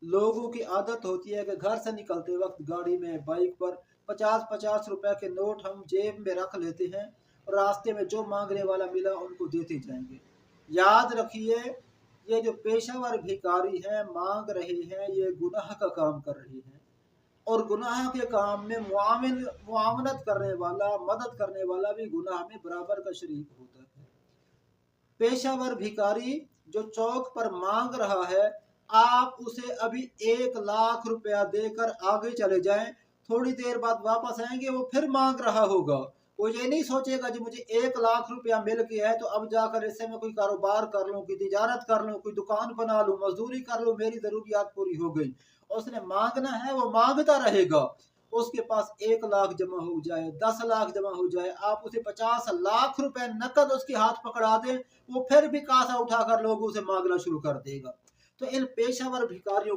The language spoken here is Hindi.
लोगों की आदत होती है कि घर से निकलते वक्त गाड़ी में, बाइक पर 50-50 रुपए के नोट हम जेब में रख लेते हैं और रास्ते में जो मांगने वाला मिला उनको देते जाएंगे। याद रखिए, ये जो पेशेवर भिखारी हैं मांग रहे हैं, ये गुनाह का काम कर रहे हैं और गुनाह के काम में मुआवनत करने वाला, मदद करने वाला भी गुनाह में बराबर का शरीक होता है। पेशावर भिखारी जो चौक पर मांग रहा है, आप उसे अभी 1 लाख रुपया देकर आगे चले जाएं, थोड़ी देर बाद वापस आएंगे वो फिर मांग रहा होगा। वो ये नहीं सोचेगा जी मुझे 1 लाख रुपया मिल गया है तो अब जाकर इससे मैं कोई कारोबार कर लूं, कोई तिजारत कर लूं, कोई दुकान बना लूं, मजदूरी कर लूं, मेरी जरूरियात पूरी हो गई। उसने मांगना है, वो मांगता रहेगा। उसके पास 1 लाख जमा हो जाए, 10 लाख जमा हो जाए, आप उसे 50 लाख रुपए नकद उसके हाथ पकड़ा दें, वो फिर भी कासा उठाकर लोगों से मांगना शुरू कर देगा। तो इन पेशावर भिखारियों को